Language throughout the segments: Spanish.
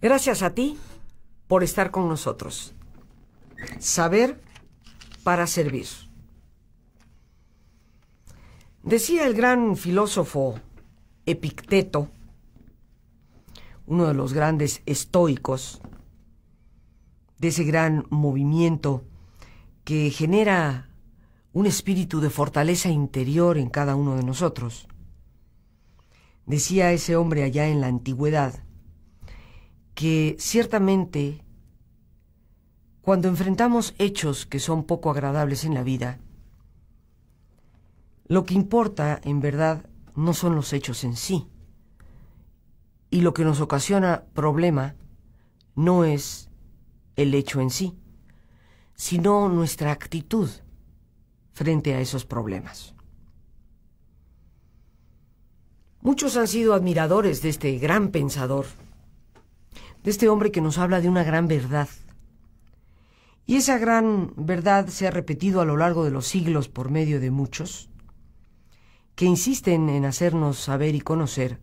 Gracias a ti por estar con nosotros. Saber para servir. Decía el gran filósofo Epicteto, uno de los grandes estoicos, de ese gran movimiento que genera un espíritu de fortaleza interior en cada uno de nosotros. Decía ese hombre allá en la antigüedad que ciertamente cuando enfrentamos hechos que son poco agradables en la vida, lo que importa en verdad no son los hechos en sí, y lo que nos ocasiona problema no es el hecho en sí, sino nuestra actitud frente a esos problemas. Muchos han sido admiradores de este gran pensador, de este hombre que nos habla de una gran verdad. Y esa gran verdad se ha repetido a lo largo de los siglos por medio de muchos, que insisten en hacernos saber y conocer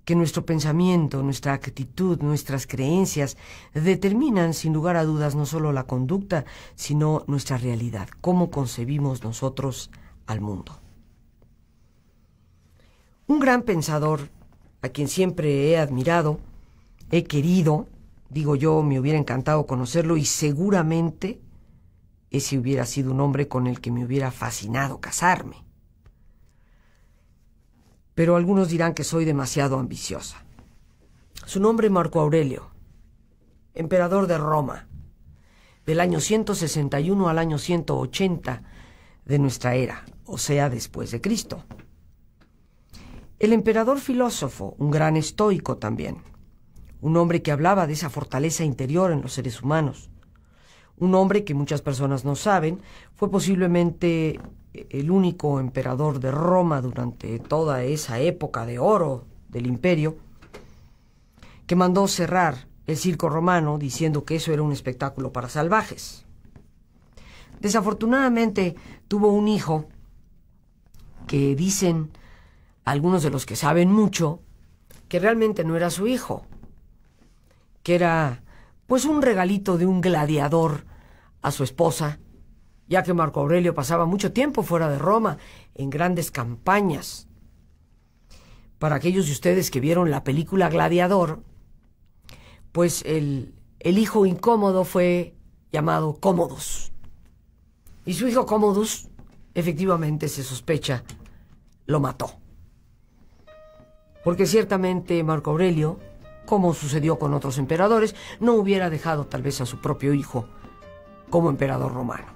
que nuestro pensamiento, nuestra actitud, nuestras creencias determinan sin lugar a dudas no solo la conducta, sino nuestra realidad, cómo concebimos nosotros al mundo. Un gran pensador, a quien siempre he admirado, he querido, digo yo, me hubiera encantado conocerlo y seguramente ese hubiera sido un hombre con el que me hubiera fascinado casarme. Pero algunos dirán que soy demasiado ambiciosa. Su nombre Marco Aurelio, emperador de Roma, del año 161 al año 180 de nuestra era, o sea, después de Cristo. El emperador filósofo, un gran estoico también, un hombre que hablaba de esa fortaleza interior en los seres humanos, un hombre que muchas personas no saben, fue posiblemente el único emperador de Roma durante toda esa época de oro del imperio, que mandó cerrar el circo romano diciendo que eso era un espectáculo para salvajes. Desafortunadamente tuvo un hijo que dicen algunos de los que saben mucho que realmente no era su hijo, que era pues un regalito de un gladiador a su esposa, ya que Marco Aurelio pasaba mucho tiempo fuera de Roma en grandes campañas. Para aquellos de ustedes que vieron la película Gladiador, pues el hijo incómodo fue llamado Commodus. Y su hijo Commodus, efectivamente se sospecha, lo mató. Porque ciertamente Marco Aurelio, como sucedió con otros emperadores, no hubiera dejado tal vez a su propio hijo como emperador romano.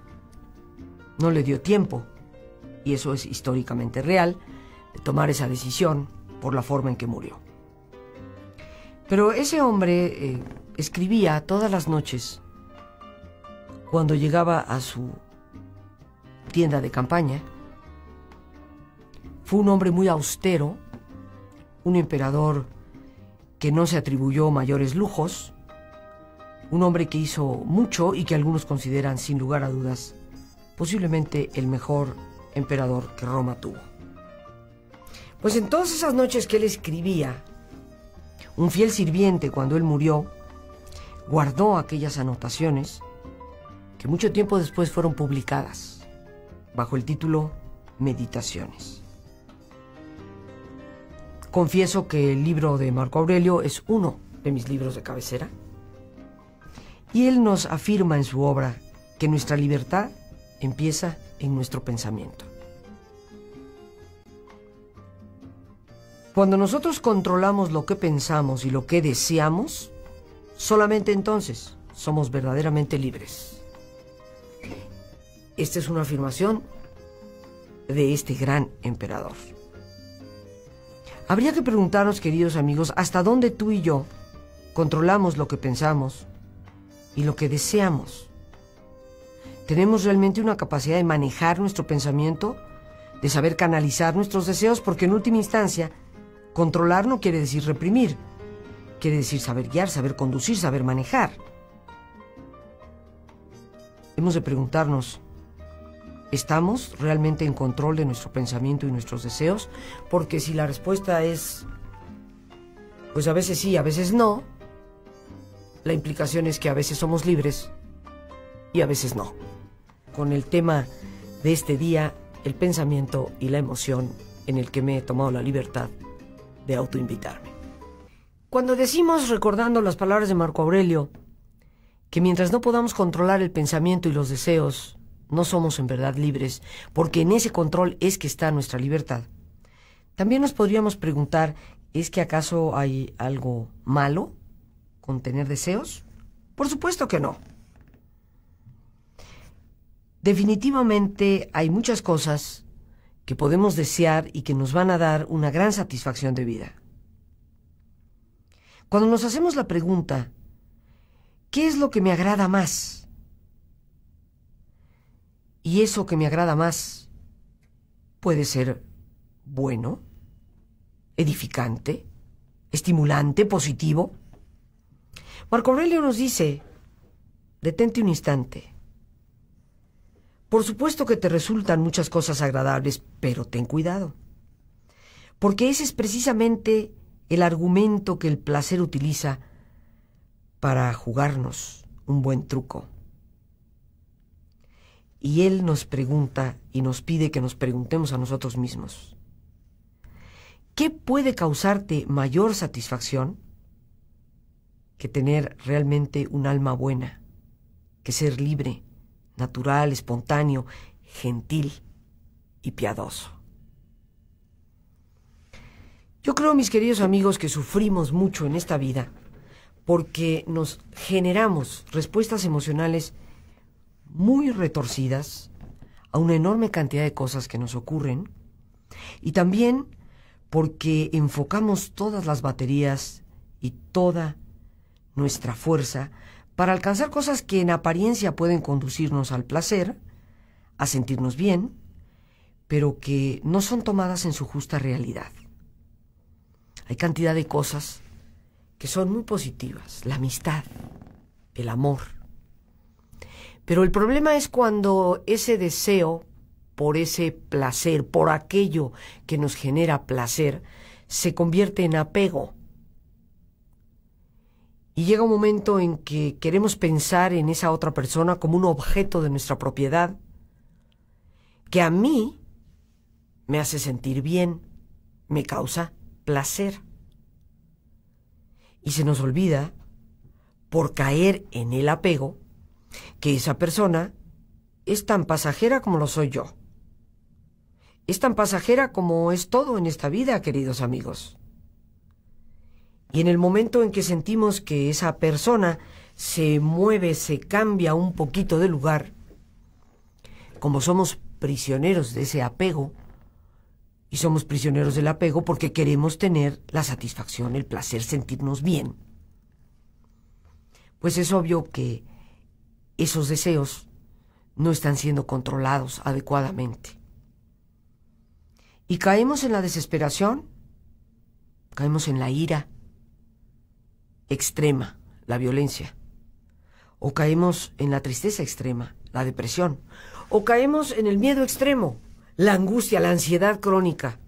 No le dio tiempo, y eso es históricamente real, de tomar esa decisión por la forma en que murió. Pero ese hombre escribía todas las noches cuando llegaba a su tienda de campaña. Fue un hombre muy austero, un emperador que no se atribuyó mayores lujos, un hombre que hizo mucho y que algunos consideran sin lugar a dudas posiblemente el mejor emperador que Roma tuvo. Pues en todas esas noches que él escribía, un fiel sirviente, cuando él murió, guardó aquellas anotaciones que mucho tiempo después fueron publicadas bajo el título Meditaciones. Confieso que el libro de Marco Aurelio es uno de mis libros de cabecera, y él nos afirma en su obra que nuestra libertad empieza en nuestro pensamiento. Cuando nosotros controlamos lo que pensamos y lo que deseamos, solamente entonces somos verdaderamente libres. Esta es una afirmación de este gran emperador. Habría que preguntarnos, queridos amigos, hasta dónde tú y yo controlamos lo que pensamos y lo que deseamos. ¿Tenemos realmente una capacidad de manejar nuestro pensamiento, de saber canalizar nuestros deseos? Porque en última instancia, controlar no quiere decir reprimir, quiere decir saber guiar, saber conducir, saber manejar. Hemos de preguntarnos, ¿estamos realmente en control de nuestro pensamiento y nuestros deseos? Porque si la respuesta es, pues a veces sí, a veces no, la implicación es que a veces somos libres y a veces no. Con el tema de este día, el pensamiento y la emoción en el que me he tomado la libertad de autoinvitarme. Cuando decimos, recordando las palabras de Marco Aurelio, que mientras no podamos controlar el pensamiento y los deseos, no somos en verdad libres, porque en ese control es que está nuestra libertad, también nos podríamos preguntar, ¿es que acaso hay algo malo con tener deseos? Por supuesto que no. Definitivamente hay muchas cosas que podemos desear y que nos van a dar una gran satisfacción de vida. Cuando nos hacemos la pregunta, ¿qué es lo que me agrada más? Y eso que me agrada más puede ser bueno, edificante, estimulante, positivo. Marco Aurelio nos dice, detente un instante. Por supuesto que te resultan muchas cosas agradables, pero ten cuidado. Porque ese es precisamente el argumento que el placer utiliza para jugarnos un buen truco. Y él nos pregunta y nos pide que nos preguntemos a nosotros mismos, ¿qué puede causarte mayor satisfacción que tener realmente un alma buena, que ser libre, natural, espontáneo, gentil y piadoso? Yo creo, mis queridos amigos, que sufrimos mucho en esta vida porque nos generamos respuestas emocionales muy retorcidas a una enorme cantidad de cosas que nos ocurren, y también porque enfocamos todas las baterías y toda nuestra fuerza para alcanzar cosas que en apariencia pueden conducirnos al placer, a sentirnos bien, pero que no son tomadas en su justa realidad. Hay cantidad de cosas que son muy positivas, la amistad, el amor. Pero el problema es cuando ese deseo por ese placer, por aquello que nos genera placer, se convierte en apego. Y llega un momento en que queremos pensar en esa otra persona como un objeto de nuestra propiedad, que a mí me hace sentir bien, me causa placer. Y se nos olvida, por caer en el apego, que esa persona es tan pasajera como lo soy yo. Es tan pasajera como es todo en esta vida, queridos amigos. Y en el momento en que sentimos que esa persona se mueve, se cambia un poquito de lugar, como somos prisioneros de ese apego, y somos prisioneros del apego porque queremos tener la satisfacción, el placer, sentirnos bien, pues es obvio que esos deseos no están siendo controlados adecuadamente. Y caemos en la desesperación, caemos en la ira extrema, la violencia, o caemos en la tristeza extrema, la depresión, o caemos en el miedo extremo, la angustia, la ansiedad crónica.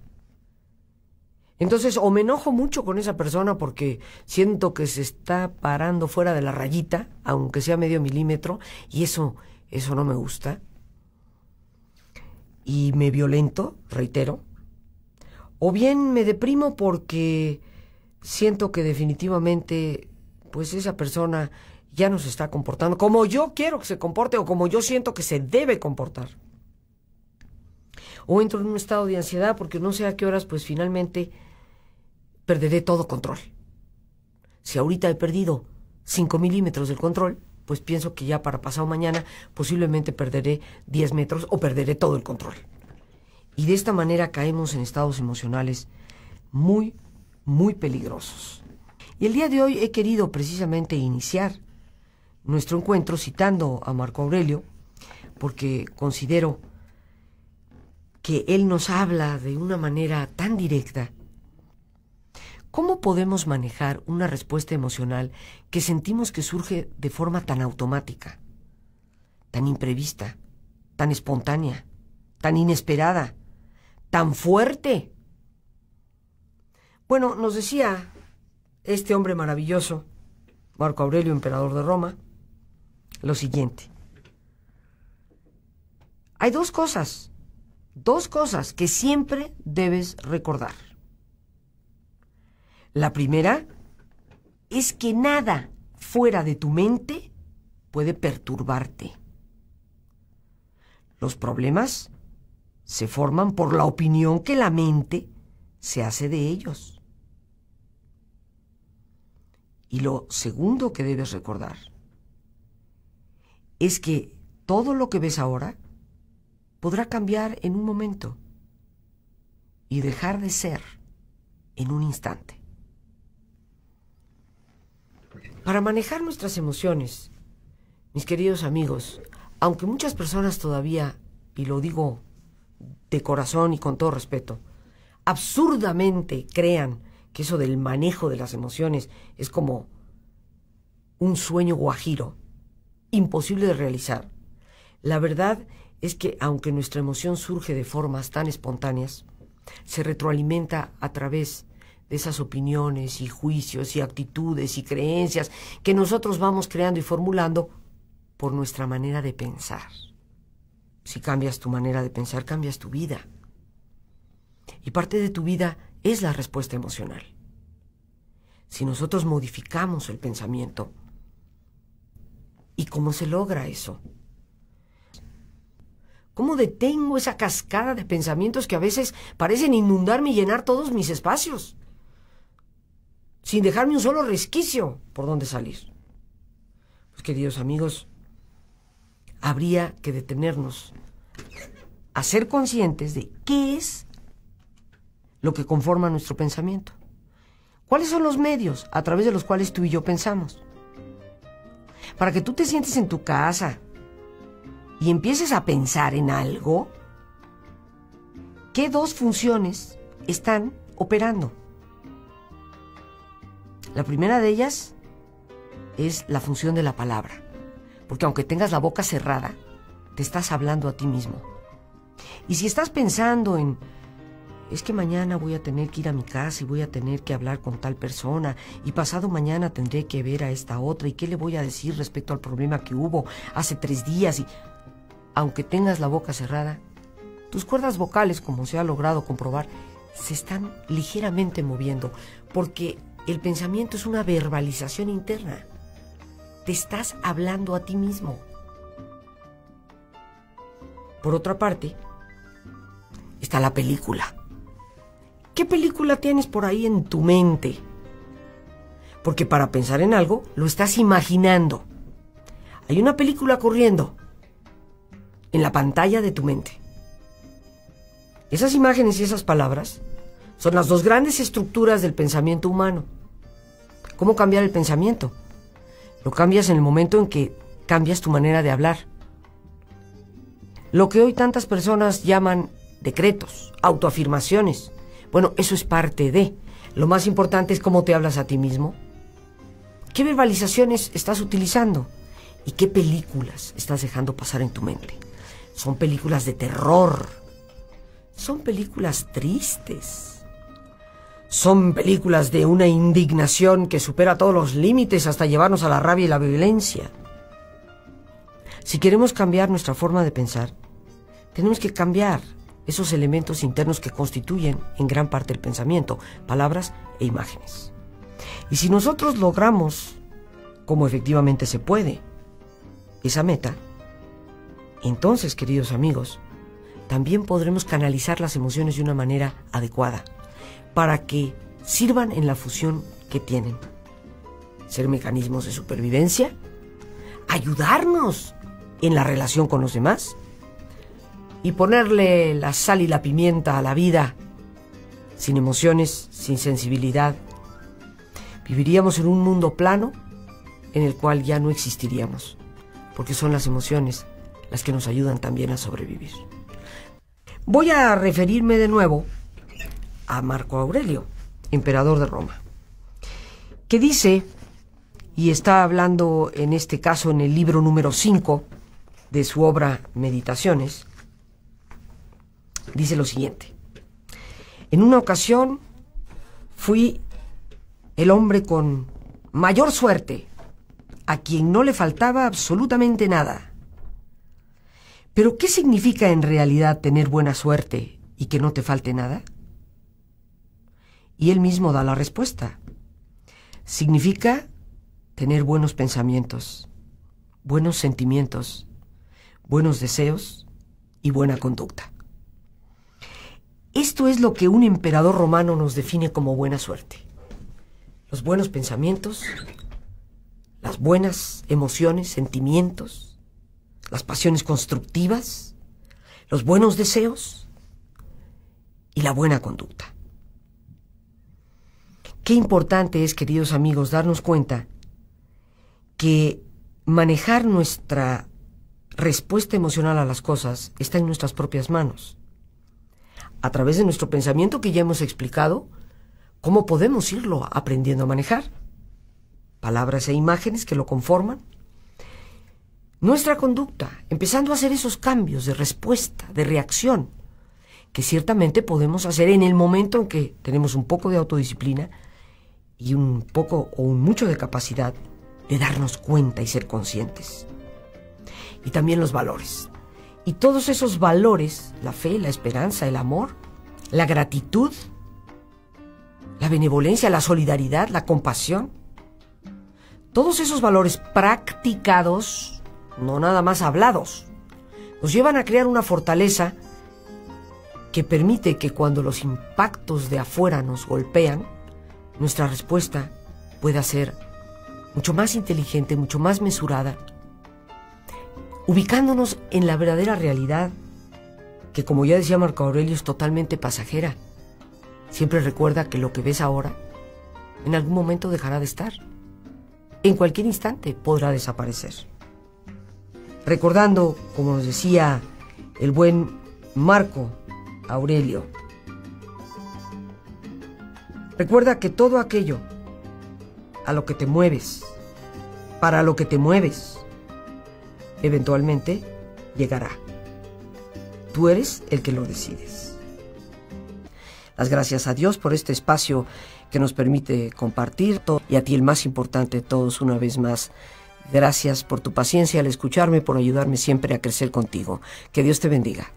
Entonces, o me enojo mucho con esa persona porque siento que se está parando fuera de la rayita, aunque sea medio milímetro, y eso no me gusta, y me violento, reitero, o bien me deprimo porque siento que definitivamente pues esa persona ya no se está comportando como yo quiero que se comporte o como yo siento que se debe comportar. O entro en un estado de ansiedad porque no sé a qué horas pues finalmente perderé todo control. Si ahorita he perdido 5 milímetros del control, pues pienso que ya para pasado mañana posiblemente perderé 10 metros o perderé todo el control. Y de esta manera caemos en estados emocionales muy, muy peligrosos. Y el día de hoy he querido precisamente iniciar nuestro encuentro citando a Marco Aurelio, porque considero que él nos habla de una manera tan directa. ¿Cómo podemos manejar una respuesta emocional que sentimos que surge de forma tan automática, tan imprevista, tan espontánea, tan inesperada, tan fuerte? Bueno, nos decía este hombre maravilloso, Marco Aurelio, emperador de Roma, lo siguiente. Hay dos cosas que siempre debes recordar. La primera es que nada fuera de tu mente puede perturbarte. Los problemas se forman por la opinión que la mente se hace de ellos. Y lo segundo que debes recordar es que todo lo que ves ahora podrá cambiar en un momento y dejar de ser en un instante. Para manejar nuestras emociones, mis queridos amigos, aunque muchas personas todavía, y lo digo de corazón y con todo respeto, absurdamente crean que eso del manejo de las emociones es como un sueño guajiro, imposible de realizar. La verdad es que aunque nuestra emoción surge de formas tan espontáneas, se retroalimenta a través de esas opiniones y juicios y actitudes y creencias que nosotros vamos creando y formulando por nuestra manera de pensar. Si cambias tu manera de pensar, cambias tu vida. Y parte de tu vida es la respuesta emocional. Si nosotros modificamos el pensamiento, ¿y cómo se logra eso? ¿Cómo detengo esa cascada de pensamientos que a veces parecen inundarme y llenar todos mis espacios, sin dejarme un solo resquicio por donde salir? Pues, queridos amigos, habría que detenernos a ser conscientes de qué es lo que conforma nuestro pensamiento. ¿Cuáles son los medios a través de los cuales tú y yo pensamos? Para que tú te sientes en tu casa y empieces a pensar en algo, ¿qué dos funciones están operando? La primera de ellas es la función de la palabra, porque aunque tengas la boca cerrada, te estás hablando a ti mismo. Y si estás pensando en, es que mañana voy a tener que ir a mi casa y voy a tener que hablar con tal persona, y pasado mañana tendré que ver a esta otra, y qué le voy a decir respecto al problema que hubo hace 3 días, y aunque tengas la boca cerrada, tus cuerdas vocales, como se ha logrado comprobar, se están ligeramente moviendo, porque el pensamiento es una verbalización interna. Te estás hablando a ti mismo. Por otra parte, está la película. ¿Qué película tienes por ahí en tu mente? Porque para pensar en algo, lo estás imaginando. Hay una película corriendo en la pantalla de tu mente. Esas imágenes y esas palabras son las dos grandes estructuras del pensamiento humano. ¿Cómo cambiar el pensamiento? Lo cambias en el momento en que cambias tu manera de hablar. Lo que hoy tantas personas llaman decretos, autoafirmaciones. Bueno, eso es parte de. Lo más importante es cómo te hablas a ti mismo. ¿Qué verbalizaciones estás utilizando? ¿Y qué películas estás dejando pasar en tu mente? Son películas de terror. Son películas tristes. Son películas de una indignación que supera todos los límites hasta llevarnos a la rabia y la violencia. Si queremos cambiar nuestra forma de pensar, tenemos que cambiar esos elementos internos que constituyen en gran parte el pensamiento, palabras e imágenes. Y si nosotros logramos, como efectivamente se puede, esa meta, entonces, queridos amigos, también podremos canalizar las emociones de una manera adecuada para que sirvan en la función que tienen. Ser mecanismos de supervivencia, ayudarnos en la relación con los demás y ponerle la sal y la pimienta a la vida. Sin emociones, sin sensibilidad, viviríamos en un mundo plano en el cual ya no existiríamos, porque son las emociones las que nos ayudan también a sobrevivir. Voy a referirme de nuevo a Marco Aurelio, emperador de Roma, que dice, y está hablando en este caso en el libro número 5 de su obra Meditaciones, dice lo siguiente: en una ocasión fui el hombre con mayor suerte a quien no le faltaba absolutamente nada. Pero ¿qué significa en realidad tener buena suerte y que no te falte nada? Y él mismo da la respuesta. Significa tener buenos pensamientos, buenos sentimientos, buenos deseos y buena conducta. Esto es lo que un emperador romano nos define como buena suerte. Los buenos pensamientos, las buenas emociones, sentimientos, las pasiones constructivas, los buenos deseos y la buena conducta. Qué importante es, queridos amigos, darnos cuenta que manejar nuestra respuesta emocional a las cosas está en nuestras propias manos. A través de nuestro pensamiento, que ya hemos explicado, cómo podemos irlo aprendiendo a manejar. Palabras e imágenes que lo conforman. Nuestra conducta, empezando a hacer esos cambios de respuesta, de reacción, que ciertamente podemos hacer en el momento en que tenemos un poco de autodisciplina y un poco o un mucho de capacidad de darnos cuenta y ser conscientes. Y también los valores. Y todos esos valores, la fe, la esperanza, el amor, la gratitud, la benevolencia, la solidaridad, la compasión, todos esos valores practicados, no nada más hablados, nos llevan a crear una fortaleza que permite que cuando los impactos de afuera nos golpean, nuestra respuesta pueda ser mucho más inteligente, mucho más mesurada, ubicándonos en la verdadera realidad, que, como ya decía Marco Aurelio, es totalmente pasajera. Siempre recuerda que lo que ves ahora, en algún momento dejará de estar. En cualquier instante podrá desaparecer. Recordando, como nos decía el buen Marco Aurelio, recuerda que todo aquello a lo que te mueves, para lo que te mueves, eventualmente llegará. Tú eres el que lo decides. Las gracias a Dios por este espacio que nos permite compartir todo, y a ti, el más importante de todos, una vez más, gracias por tu paciencia al escucharme, por ayudarme siempre a crecer contigo. Que Dios te bendiga.